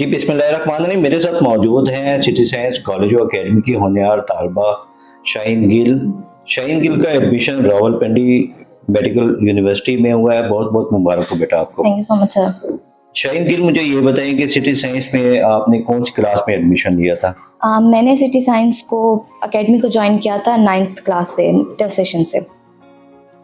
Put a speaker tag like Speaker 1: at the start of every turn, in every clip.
Speaker 1: जी, बिस्मिल्लाहिर्रहमानिर्रहीम। मेरे साथ मौजूद हैं सिटी साइंस कॉलेज व अकेडमी की होनहार तालबा शाहीन गिल। शाहीन गिल का एडमिशन रावलपिंडी मेडिकल यूनिवर्सिटी में हुआ है। बहुत बहुत मुबारक हो बेटा आपको।
Speaker 2: Thank you so much sir.
Speaker 1: Shaheen Gill, मुझे ये बताएं कि सिटी साइंस में आपने कौन सी क्लास में एडमिशन लिया था?
Speaker 2: मैंने सिटी साइंस को अकेडमी को ज्वाइन किया था 9th क्लास से, टेस्ट सेशन से,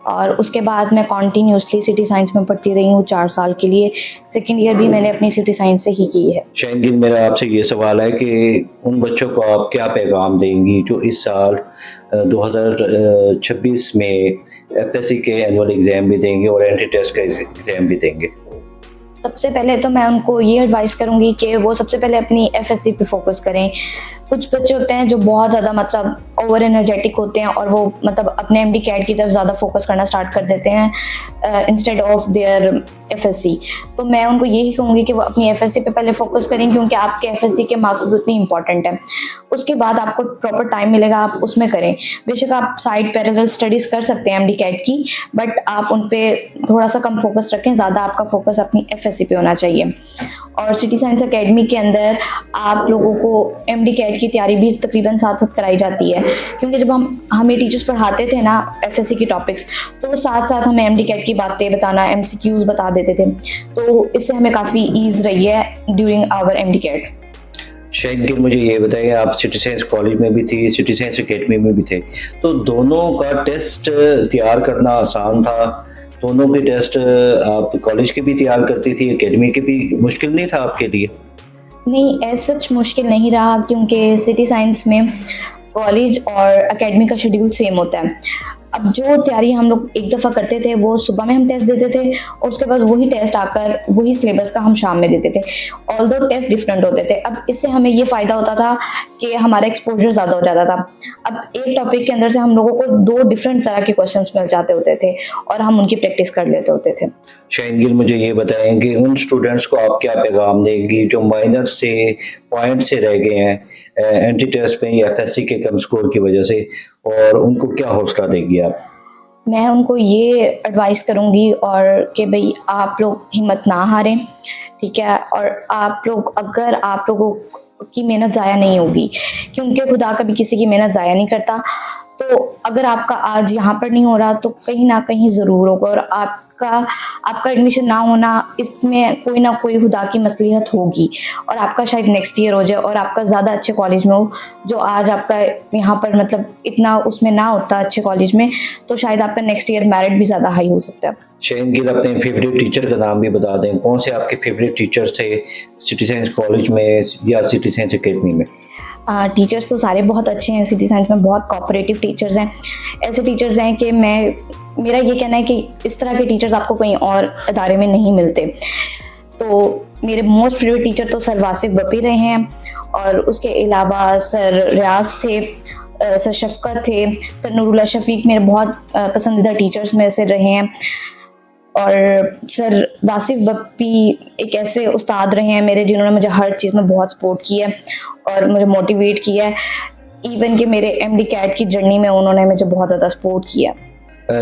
Speaker 2: और उसके बाद मैं कॉन्टीन्यूसली सिटी साइंस में पढ़ती रही हूँ 4 साल के लिए। सेकेंड ईयर भी मैंने अपनी सिटी साइंस से ही की है।
Speaker 1: शाहीन गिल, मेरा आपसे ये सवाल है कि उन बच्चों को आप क्या पैगाम देंगी जो इस साल 2026 में एफएससी के एनुअल एग्ज़ाम भी देंगे और एंट्री टेस्ट का एग्ज़ाम भी देंगे?
Speaker 2: सबसे पहले तो मैं उनको ये एडवाइस करूँगी कि वो सबसे पहले अपनी एफएससी पे फोकस करें। कुछ बच्चे होते हैं जो बहुत ज़्यादा मतलब ओवर एनर्जेटिक होते हैं और वो मतलब अपने एमडी कैट की तरफ ज़्यादा फोकस करना स्टार्ट कर देते हैं इंस्टेड ऑफ देयर एफएससी। तो मैं उनको यही कहूँगी कि वो अपनी एफएससी पे पहले फोकस करें, क्योंकि आपके एफएससी के मार्क्स भी उतनी इंपॉर्टेंट है। उसके बाद आपको प्रॉपर टाइम मिलेगा, आप उसमें करें। बेशक आप साइड पैरेलल स्टडीज़ कर सकते हैं एमडी कैट की, बट आप उन पे थोड़ा सा कम फोकस रखें, ज़्यादा आपका फोकस अपनी एफएससी पे होना चाहिए। और सिटी साइंस अकेडमी के अंदर आप लोगों को एमडी कैट की तैयारी भी तकरीबन साथ साथ कराई जाती है, क्योंकि जब हमें टीचर्स पढ़ाते थे ना एफएससी की टॉपिक्स, तो साथ साथ हमें एमडी कैट की बातें बताना, एमसीक्यूज बता देते थे। तो इससे हमें काफ़ी ईज रही है during our MD CAT.
Speaker 1: Shaheen Gill, मुझे ये बताइए, आप सिटी साइंस कॉलेज में भी थी, सिटी साइंस अकेडमी में भी थे, तो दोनों का टेस्ट तैयार करना आसान था? दोनों के टेस्ट आप कॉलेज के भी तैयार करती थी, अकेडमी के भी? मुश्किल नहीं था आपके लिए?
Speaker 2: नहीं, एज सच मुश्किल नहीं रहा, क्योंकि सिटी साइंस में कॉलेज और एकेडमी का शेड्यूल सेम होता है। अब जो तैयारी हम लोग एक दफ़ा करते थे वो सुबह में हम टेस्ट देते थे, और उसके बाद वही टेस्ट आकर वही सिलेबस का हम शाम में देते थे। ऑल्दो टेस्ट डिफरेंट होते थे। अब इससे हमें ये फ़ायदा होता था कि हमारा एक्सपोजर ज़्यादा हो जाता था। अब एक टॉपिक के अंदर से हम लोगों को 2 डिफरेंट तरह के क्वेश्चंस मिल जाते होते थे और हम उनकी प्रैक्टिस कर लेते होते थे।
Speaker 1: शाहीन गिल, मुझे ये बताएं कि उन स्टूडेंट्स को आप क्या पैगाम देंगी जो माइनर से पॉइंट से रह गए हैं एंट्री टेस्ट में या एफएससी के कम स्कोर की वजह से, और उनको क्या हौसला देंगी आप?
Speaker 2: मैं उनको ये एडवाइस करूँगी और कि भाई आप लोग हिम्मत ना हारें, ठीक है? और आप लोग, अगर आप लोगों की मेहनत ज़ाया नहीं होगी, क्योंकि खुदा कभी किसी की मेहनत ज़ाया नहीं करता। तो अगर आपका आज यहाँ पर नहीं हो रहा तो कहीं ना कहीं ज़रूर होगा, और आपका एडमिशन ना होना, इसमें कोई ना कोई खुदा की मसलिहत होगी, और आपका शायद नेक्स्ट ईयर हो जाए और आपका ज़्यादा अच्छे कॉलेज में हो, जो आज आपका यहाँ पर मतलब इतना उसमें ना होता अच्छे कॉलेज में, तो शायद आपका नेक्स्ट ईयर मेरिट भी ज़्यादा हाई हो सकता है।
Speaker 1: शाहीन गिल, अपने फेवरेट टीचर का नाम भी बता दें। कौन से आपके फेवरेट टीचर थे सिटी साइंस कॉलेज में या सिटी साइंस अकेडमी में?
Speaker 2: टीचर्स तो सारे बहुत अच्छे हैं। सिटी साइंस में बहुत कोऑपरेटिव टीचर्स हैं। ऐसे टीचर्स हैं कि मेरा ये कहना है कि इस तरह के टीचर्स आपको कहीं और इदारे में नहीं मिलते। तो मेरे मोस्ट फेवरेट टीचर तो सर वासिफ बपी रहे हैं, और उसके अलावा सर रियाज थे, सर शफकत थे, सर नूरुल्लाह शफीक मेरे बहुत पसंदीदा टीचर्स में से रहे हैं। और सर वासिफ बप्पी एक ऐसे उस्ताद रहे हैं मेरे, जिन्होंने मुझे हर चीज़ में बहुत सपोर्ट किया है और मुझे मोटिवेट किया है। इवन कि मेरे एमडी कैट की जर्नी में उन्होंने मुझे बहुत ज़्यादा सपोर्ट किया।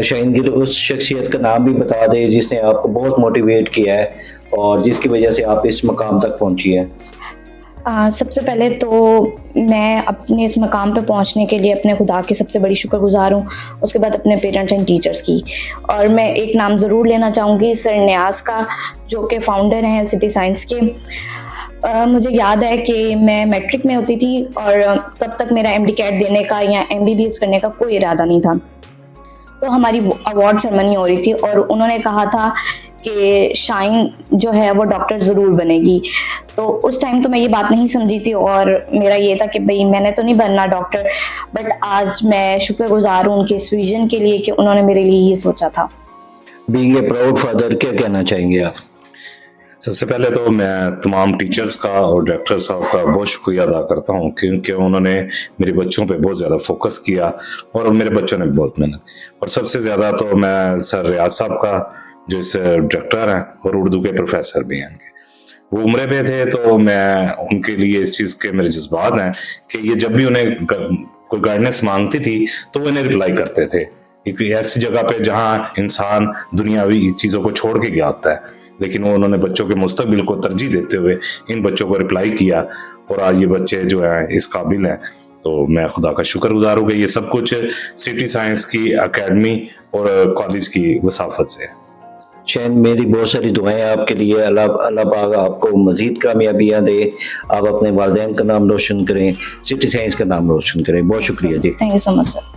Speaker 1: शाहीन गिल, उस शख्सियत का नाम भी बता दें जिसने आपको बहुत मोटिवेट किया है और जिसकी वजह से आप इस मकाम तक पहुंची हैं।
Speaker 2: सबसे पहले तो मैं अपने इस मकाम पे पहुंचने के लिए अपने खुदा की सबसे बड़ी शुक्रगुजार हूँ। उसके बाद अपने पेरेंट्स एंड टीचर्स की, और मैं एक नाम ज़रूर लेना चाहूँगी सर नियाज़ का, जो कि फ़ाउंडर हैं सिटी साइंस के। मुझे याद है कि मैं मैट्रिक में होती थी और तब तक मेरा एमडी कैट देने का या एमबीबीएस करने का कोई इरादा नहीं था। तो हमारी अवार्ड सेरेमनी हो रही थी और उन्होंने कहा था कि शाहीन जो है वो डॉक्टर ज़रूर बनेगी। तो उस टाइम तो मैं ये बात नहीं समझी थी, और मेरा ये था कि भाई मैंने तो नहीं बनना डॉक्टर, बट आज मैं शुक्रगुजार हूँ उनके इस विजन के लिए कि उन्होंने मेरे लिए ये सोचा था।
Speaker 1: बीइंग ए प्राउड फादर, क्या कहना चाहेंगे आप?
Speaker 3: सबसे पहले तो मैं तमाम टीचर्स का और डायरेक्टर साहब का बहुत शुक्रिया अदा करता हूँ, क्योंकि उन्होंने मेरे बच्चों पे बहुत ज़्यादा फोकस किया और मेरे बच्चों ने बहुत मेहनत। और सबसे ज़्यादा तो मैं सर रियाज साहब का, जो इस डायरेक्टर हैं और उर्दू के प्रोफेसर भी हैं, वो उम्र पे थे, तो मैं उनके लिए इस चीज़ के मेरे जज्बात हैं कि ये जब भी उन्हें कोई गाइडेंस मांगती थी तो वो इन्हें रिप्लाई करते थे। एक ऐसी जगह पे जहाँ इंसान दुनियावी चीज़ों को छोड़ के गया होता है, लेकिन वो उन्होंने बच्चों के मुस्तकबिल को तरजीह देते हुए इन बच्चों को रिप्लाई किया और आज ये बच्चे जो हैं इस काबिल हैं। तो मैं खुदा का शुक्रगुजार हूँ कि ये सब कुछ सिटी साइंस की एकेडमी और कॉलेज की वसाफत से है।
Speaker 1: शैन, मेरी बहुत सारी दुआएं आपके लिए। अल्लाह अल्लाह पाक आपको मज़ीद कामयाबियाँ दे, आप अपने वालिदैन का नाम रोशन करें, सिटी साइंस का नाम रोशन करें। बहुत शुक्रिया जी।
Speaker 2: Thank you so much sir.